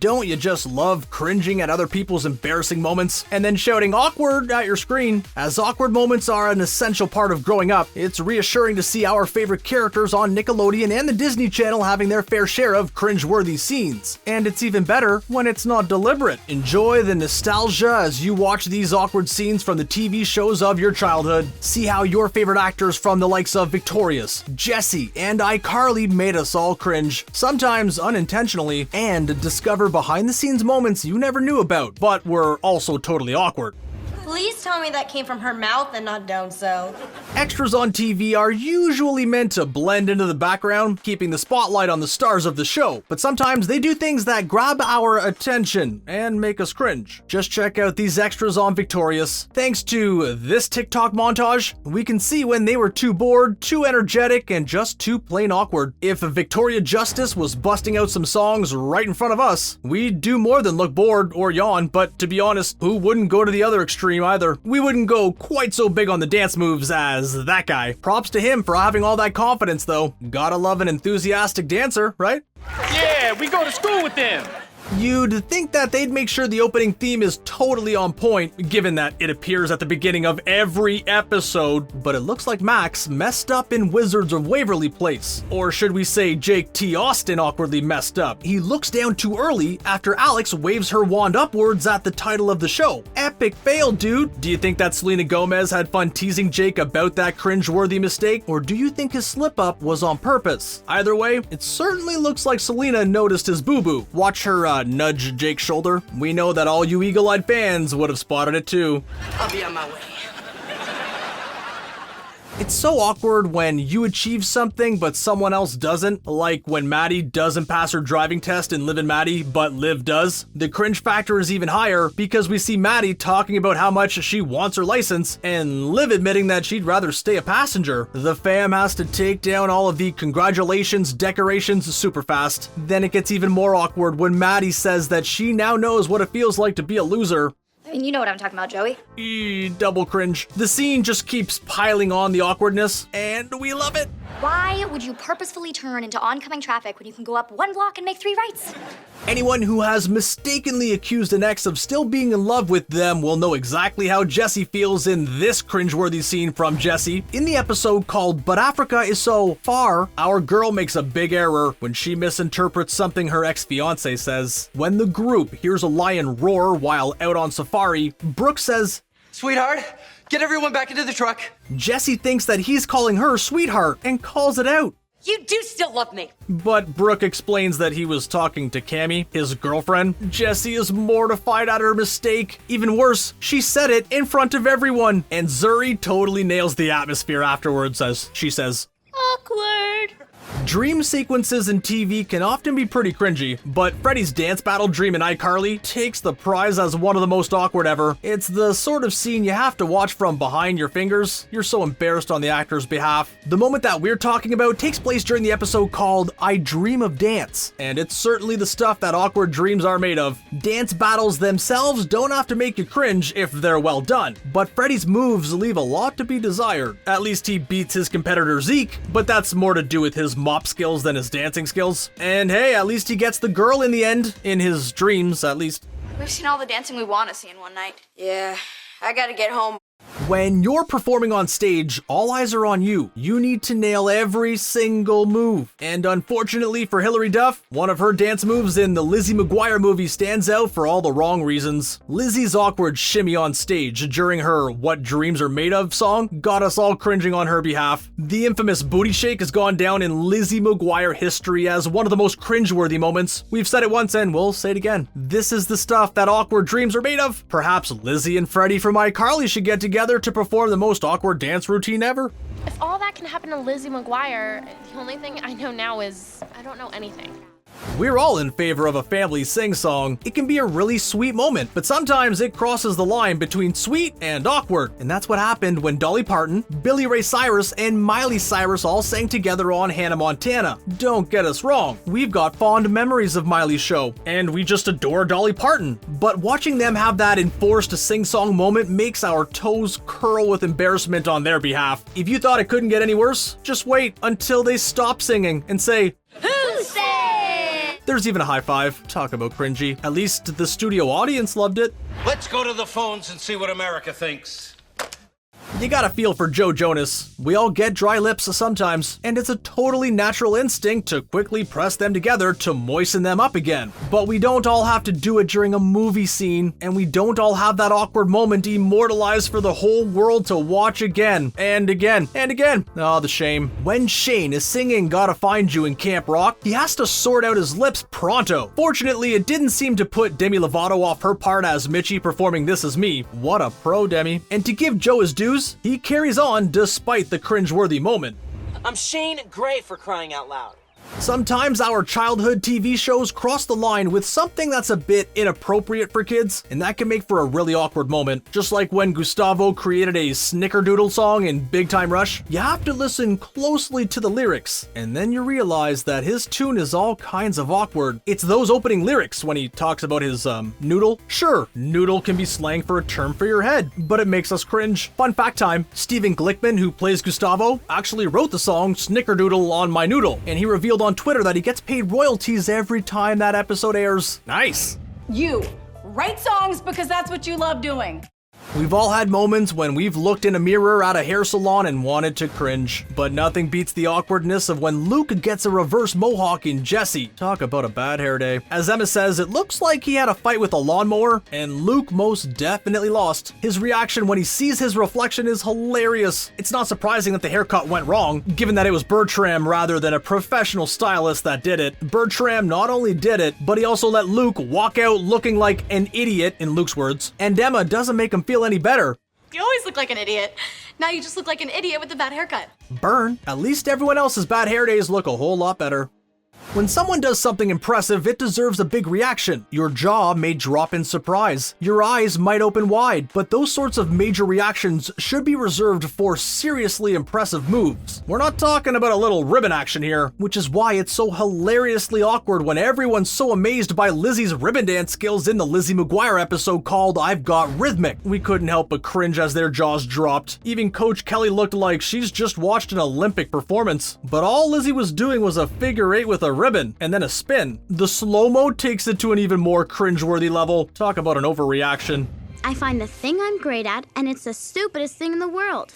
don't you just love cringing at other people's embarrassing moments and then shouting awkward at your screen? As awkward moments are an essential part of growing up, it's reassuring to see our favorite characters on Nickelodeon and the Disney Channel having their fair share of cringeworthy scenes. And it's even better when it's not deliberate. Enjoy the nostalgia as you watch these awkward scenes from the TV shows of your childhood. See how your favorite actors from the likes of Victorious, Jessie, and iCarly made us all cringe, sometimes unintentionally, and discover behind-the-scenes moments you never knew about, but were also totally awkward. Please tell me that came from her mouth and not down south. Extras on TV are usually meant to blend into the background, keeping the spotlight on the stars of the show, but sometimes they do things that grab our attention and make us cringe. Just check out these extras on Victorious. Thanks to this TikTok montage, we can see when they were too bored, too energetic, and just too plain awkward. If Victoria Justice was busting out some songs right in front of us, we'd do more than look bored or yawn, but to be honest, who wouldn't go to the other extreme either? We wouldn't go quite so big on the dance moves as that guy. Props to him for having all that confidence though. Gotta love an enthusiastic dancer, right? Yeah, we go to school with them. You'd think that they'd make sure the opening theme is totally on point, given that it appears at the beginning of every episode, but it looks like Max messed up in Wizards of Waverly Place. Or should we say Jake T. Austin awkwardly messed up? He looks down too early after Alex waves her wand upwards at the title of the show. Epic fail, dude! Do you think that Selena Gomez had fun teasing Jake about that cringeworthy mistake, or do you think his slip-up was on purpose? Either way, it certainly looks like Selena noticed his boo-boo. Watch her nudge Jake's shoulder. We know that all you eagle-eyed fans would have spotted it too. I'll be on my way. It's so awkward when you achieve something but someone else doesn't, like when Maddie doesn't pass her driving test in Liv And Maddie, but Liv does. The cringe factor is even higher because we see Maddie talking about how much she wants her license and Liv admitting that she'd rather stay a passenger. The fam has to take down all of the congratulations decorations super fast. Then it gets even more awkward when Maddie says that she now knows what it feels like to be a loser. I mean, you know what I'm talking about, Joey. Double cringe. The scene just keeps piling on the awkwardness, and we love it. Why would you purposefully turn into oncoming traffic when you can go up one block and make 3 rights? Anyone who has mistakenly accused an ex of still being in love with them will know exactly how Jessie feels in this cringeworthy scene from Jessie. In the episode called But Africa Is So Far, our girl makes a big error when she misinterprets something her ex-fiancé says. When the group hears a lion roar while out on safari, Brooke says, "Sweetheart, get everyone back into the truck." Jessie thinks that he's calling her sweetheart and calls it out. You do still love me. But Brooke explains that he was talking to Cammy, his girlfriend. Jessie is mortified at her mistake. Even worse, she said it in front of everyone. And Zuri totally nails the atmosphere afterwards as she says, Awkward. Dream sequences in TV can often be pretty cringy, but Freddy's dance battle dream in iCarly takes the prize as one of the most awkward ever. It's the sort of scene you have to watch from behind your fingers. You're so embarrassed on the actor's behalf. The moment that we're talking about takes place during the episode called I Dream of Dance, and it's certainly the stuff that awkward dreams are made of. Dance battles themselves don't have to make you cringe if they're well done, but Freddy's moves leave a lot to be desired. At least he beats his competitor Zeke, but that's more to do with his mop skills than his dancing skills. And hey, at least he gets the girl in the end, in his dreams at least. We've seen all the dancing we want to see in one night. Yeah, I gotta get home. When you're performing on stage, all eyes are on you. You need to nail every single move. And unfortunately for Hilary Duff, one of her dance moves in the Lizzie McGuire movie stands out for all the wrong reasons. Lizzie's awkward shimmy on stage during her What Dreams Are Made Of song got us all cringing on her behalf. The infamous booty shake has gone down in Lizzie McGuire history as one of the most cringeworthy moments. We've said it once and we'll say it again. This is the stuff that awkward dreams are made of. Perhaps Lizzie and Freddie from iCarly should get together to perform the most awkward dance routine ever. If all that can happen to Lizzie McGuire, the only thing I know now is I don't know anything. We're all in favor of a family sing-song. It can be a really sweet moment, but sometimes it crosses the line between sweet and awkward. And that's what happened when Dolly Parton, Billy Ray Cyrus, and Miley Cyrus all sang together on Hannah Montana. Don't get us wrong, we've got fond memories of Miley's show, and we just adore Dolly Parton. But watching them have that enforced sing-song moment makes our toes curl with embarrassment on their behalf. If you thought it couldn't get any worse, just wait until they stop singing and say, Who said? There's even a high five. Talk about cringy. At least the studio audience loved it. Let's go to the phones and see what America thinks. You gotta feel for Joe Jonas. We all get dry lips sometimes, and it's a totally natural instinct to quickly press them together to moisten them up again. But we don't all have to do it during a movie scene, and we don't all have that awkward moment immortalized for the whole world to watch again, and again, and again. Oh, the shame. When Shane is singing Gotta Find You in Camp Rock, he has to sort out his lips pronto. Fortunately, it didn't seem to put Demi Lovato off her part as Mitchie performing This Is Me. What a pro, Demi. And to give Joe his dues, he carries on despite the cringeworthy moment. I'm Shane Gray, for crying out loud. Sometimes our childhood TV shows cross the line with something that's a bit inappropriate for kids, and that can make for a really awkward moment. Just like when Gustavo created a snickerdoodle song in Big Time Rush, you have to listen closely to the lyrics, and then you realize that his tune is all kinds of awkward. It's those opening lyrics when he talks about his, noodle. Sure, noodle can be slang for a term for your head, but it makes us cringe. Fun fact time, Steven Glickman, who plays Gustavo, actually wrote the song Snickerdoodle on My Noodle, and he revealed on Twitter that he gets paid royalties every time that episode airs. Nice. You write songs because that's what you love doing. We've all had moments when we've looked in a mirror at a hair salon and wanted to cringe, but nothing beats the awkwardness of when Luke gets a reverse mohawk in Jessie. Talk about a bad hair day. As Emma says, it looks like he had a fight with a lawnmower, and Luke most definitely lost. His reaction when he sees his reflection is hilarious. It's not surprising that the haircut went wrong, given that it was Bertram rather than a professional stylist that did it. Bertram not only did it, but he also let Luke walk out looking like an idiot, in Luke's words, and Emma doesn't make him feel any better. You always look like an idiot. Now you just look like an idiot with a bad haircut. Burn. At least everyone else's bad hair days look a whole lot better. When someone does something impressive, it deserves a big reaction. Your jaw may drop in surprise. Your eyes might open wide, but those sorts of major reactions should be reserved for seriously impressive moves. We're not talking about a little ribbon action here, which is why it's so hilariously awkward when everyone's so amazed by Lizzie's ribbon dance skills in the Lizzie McGuire episode called I've Got Rhythmic. We couldn't help but cringe as their jaws dropped. Even Coach Kelly looked like she's just watched an Olympic performance. But all Lizzie was doing was a figure eight with a ribbon and then a spin. The slow-mo takes it to an even more cringeworthy level. Talk about an overreaction. I find the thing I'm great at, and it's the stupidest thing in the world.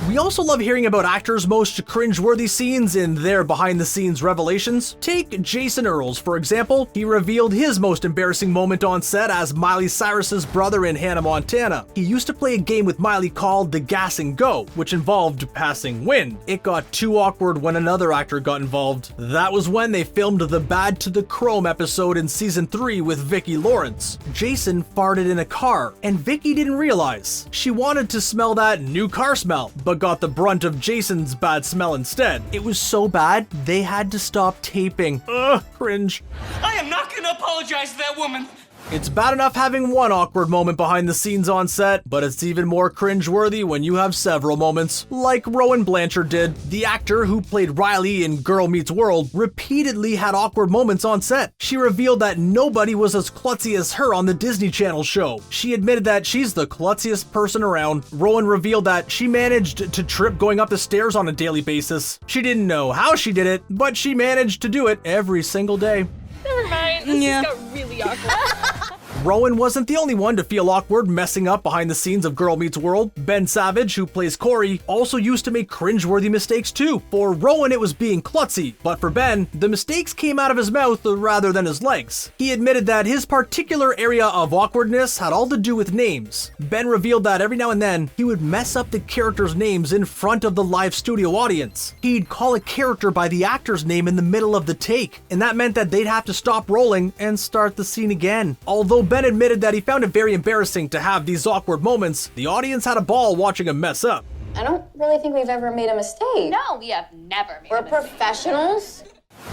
We also love hearing about actors' most cringeworthy scenes in their behind-the-scenes revelations. Take Jason Earls, for example. He revealed his most embarrassing moment on set as Miley Cyrus's brother in Hannah Montana. He used to play a game with Miley called the Gas and Go, which involved passing wind. It got too awkward when another actor got involved. That was when they filmed the Bad to the Chrome episode in season 3 with Vicki Lawrence. Jason farted in a car, and Vicki didn't realize. She wanted to smell that new car smell, but got the brunt of Jason's bad smell instead. It was so bad, they had to stop taping. Ugh, cringe. I am not gonna apologize to that woman. It's bad enough having one awkward moment behind the scenes on set, but it's even more cringeworthy when you have several moments, like Rowan Blanchard did. The actor who played Riley in Girl Meets World repeatedly had awkward moments on set. She revealed that nobody was as klutzy as her on the Disney Channel show. She admitted that she's the klutziest person around. Rowan revealed that she managed to trip going up the stairs on a daily basis. She didn't know how she did it, but she managed to do it every single day. Never mind. This just got really awkward. Rowan wasn't the only one to feel awkward messing up behind the scenes of Girl Meets World. Ben Savage, who plays Corey, also used to make cringeworthy mistakes too. For Rowan, it was being klutzy, but for Ben, the mistakes came out of his mouth rather than his legs. He admitted that his particular area of awkwardness had all to do with names. Ben revealed that every now and then, he would mess up the characters' names in front of the live studio audience. He'd call a character by the actor's name in the middle of the take, and that meant that they'd have to stop rolling and start the scene again. Although Ben admitted that he found it very embarrassing to have these awkward moments, the audience had a ball watching him mess up. I don't really think we've ever made a mistake. No, we have never made We're professionals.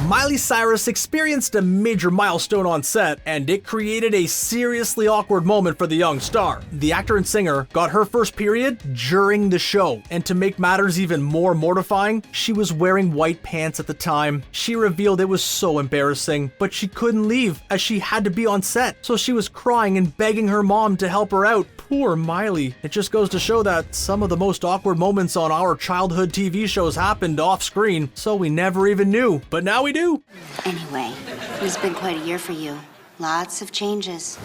Miley Cyrus experienced a major milestone on set, and it created a seriously awkward moment for the young star. The actor and singer got her first period during the show, and to make matters even more mortifying, she was wearing white pants at the time. She revealed it was so embarrassing, but she couldn't leave as she had to be on set, so she was crying and begging her mom to help her out. Poor Miley. It just goes to show that some of the most awkward moments on our childhood TV shows happened off screen, so we never even knew. But now we do. Anyway, It has been quite a year for you. Lots of changes.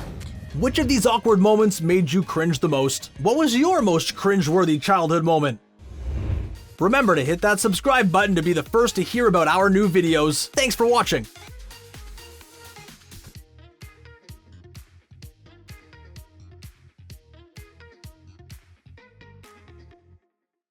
Which of these awkward moments made you cringe the most? What was your most cringe-worthy childhood moment? Remember to hit that subscribe button to be the first to hear about our new videos. Thanks for watching.